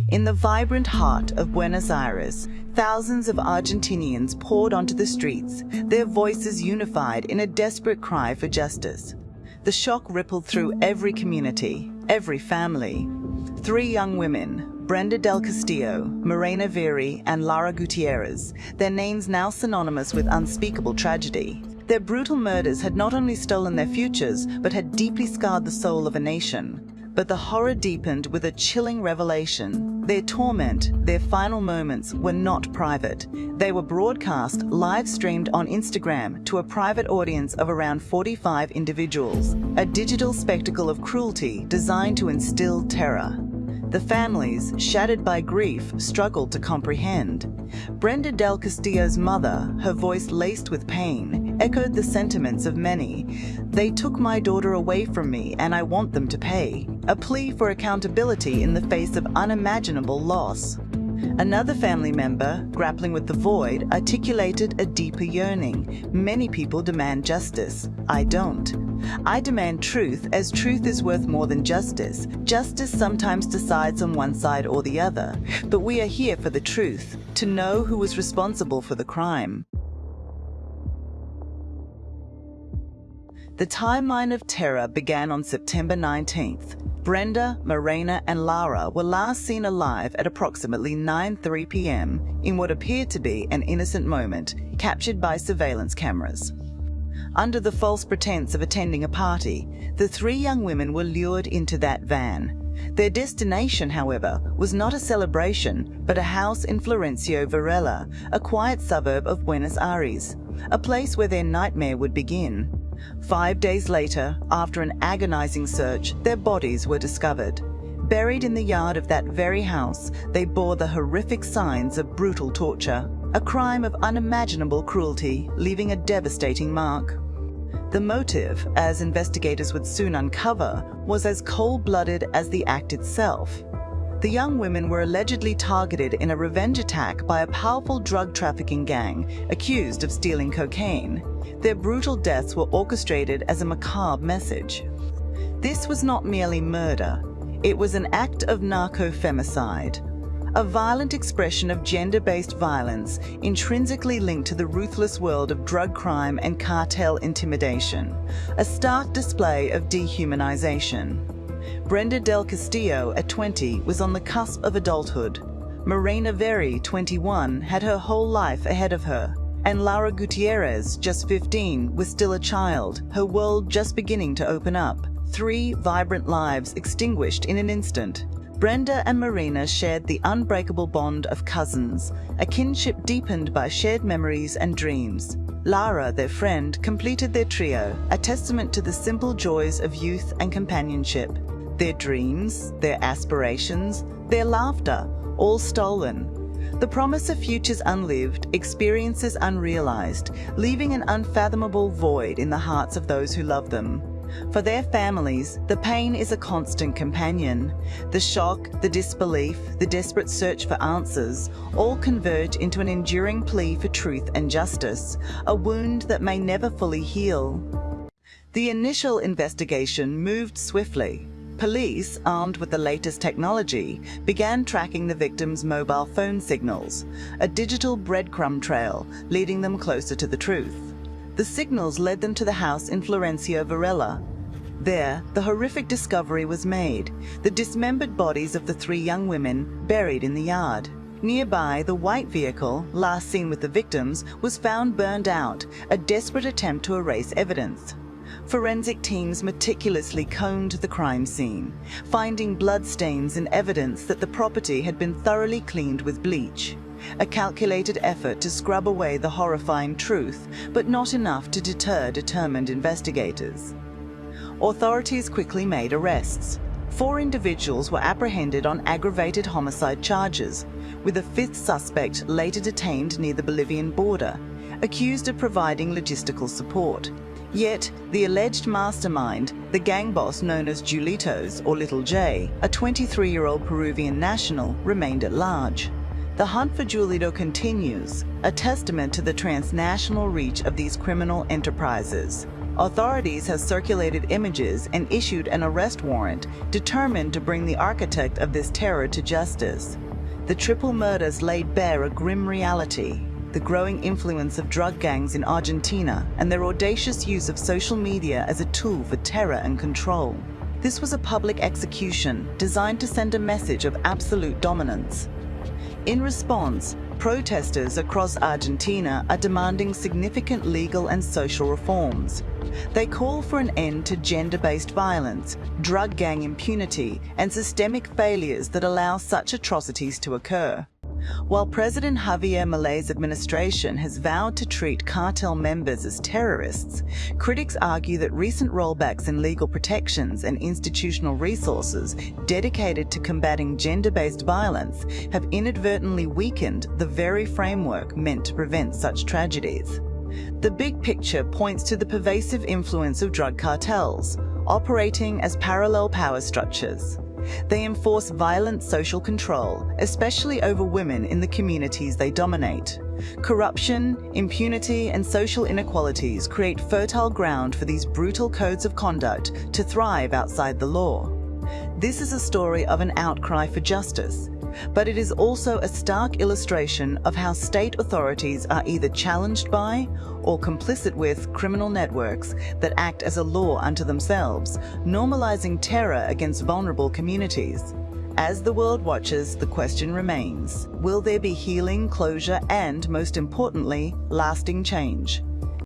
In the vibrant heart of Buenos Aires, thousands of Argentinians poured onto the streets, their voices unified in a desperate cry for justice. The shock rippled through every community, every family. 3 young women, Brenda del Castillo, Morena Veri, and Lara Gutierrez, their names now synonymous with unspeakable tragedy. Their brutal murders had not only stolen their futures, but had deeply scarred the soul of a nation. But the horror deepened with a chilling revelation. Their torment, their final moments, were not private. They were broadcast, live-streamed on Instagram to a private audience of around 45 individuals, a digital spectacle of cruelty designed to instill terror. The families, shattered by grief, struggled to comprehend. Brenda del Castillo's mother, her voice laced with pain, echoed the sentiments of many. "They took my daughter away from me and I want them to pay," a plea for accountability in the face of unimaginable loss. Another family member, grappling with the void, articulated a deeper yearning. "Many people demand justice. I don't. I demand truth, as truth is worth more than justice. Justice sometimes decides on one side or the other, but we are here for the truth, to know who was responsible for the crime." The timeline of terror began on September 19th. Brenda, Morena, and Lara were last seen alive at approximately 9:03 p.m. in what appeared to be an innocent moment, captured by surveillance cameras. Under the false pretense of attending a party, the 3 young women were lured into that van. Their destination, however, was not a celebration, but a house in Florencio Varela, a quiet suburb of Buenos Aires, a place where their nightmare would begin. 5 days later, after an agonizing search, their bodies were discovered. Buried in the yard of that very house, they bore the horrific signs of brutal torture, a crime of unimaginable cruelty, leaving a devastating mark. The motive, as investigators would soon uncover, was as cold-blooded as the act itself. The young women were allegedly targeted in a revenge attack by a powerful drug trafficking gang accused of stealing cocaine. Their brutal deaths were orchestrated as a macabre message. This was not merely murder. It was an act of narco-femicide, a violent expression of gender-based violence intrinsically linked to the ruthless world of drug crime and cartel intimidation, a stark display of dehumanization. Brenda del Castillo, at 20, was on the cusp of adulthood. Morena Veri, 21, had her whole life ahead of her. And Lara Gutierrez, just 15, was still a child, her world just beginning to open up. 3 vibrant lives extinguished in an instant. Brenda and Morena shared the unbreakable bond of cousins, a kinship deepened by shared memories and dreams. Lara, their friend, completed their trio, a testament to the simple joys of youth and companionship. Their dreams, their aspirations, their laughter, all stolen. The promise of futures unlived, experiences unrealized, leaving an unfathomable void in the hearts of those who love them. For their families, the pain is a constant companion. The shock, the disbelief, the desperate search for answers, all converge into an enduring plea for truth and justice, a wound that may never fully heal. The initial investigation moved swiftly. Police, armed with the latest technology, began tracking the victims' mobile phone signals, a digital breadcrumb trail leading them closer to the truth. The signals led them to the house in Florencio Varela. There, the horrific discovery was made, the dismembered bodies of the 3 young women buried in the yard. Nearby, the white vehicle, last seen with the victims, was found burned out, a desperate attempt to erase evidence. Forensic teams meticulously combed the crime scene, finding bloodstains and evidence that the property had been thoroughly cleaned with bleach. A calculated effort to scrub away the horrifying truth, but not enough to deter determined investigators. Authorities quickly made arrests. 4 individuals were apprehended on aggravated homicide charges, with a 5th suspect later detained near the Bolivian border, accused of providing logistical support. Yet, the alleged mastermind, the gang boss known as Julitos, or Little J, a 23-year-old Peruvian national, remained at large. The hunt for Julito continues, a testament to the transnational reach of these criminal enterprises. Authorities have circulated images and issued an arrest warrant, determined to bring the architect of this terror to justice. The triple murders laid bare a grim reality: the growing influence of drug gangs in Argentina and their audacious use of social media as a tool for terror and control. This was a public execution designed to send a message of absolute dominance. In response, protesters across Argentina are demanding significant legal and social reforms. They call for an end to gender-based violence, drug gang impunity, and systemic failures that allow such atrocities to occur. While President Javier Milei's administration has vowed to treat cartel members as terrorists, critics argue that recent rollbacks in legal protections and institutional resources dedicated to combating gender-based violence have inadvertently weakened the very framework meant to prevent such tragedies. The big picture points to the pervasive influence of drug cartels, operating as parallel power structures. They enforce violent social control, especially over women in the communities they dominate. Corruption, impunity, and social inequalities create fertile ground for these brutal codes of conduct to thrive outside the law. This is a story of an outcry for justice, but it is also a stark illustration of how state authorities are either challenged by or complicit with criminal networks that act as a law unto themselves, normalizing terror against vulnerable communities. As the world watches, the question remains: will there be healing, closure, and, most importantly, lasting change?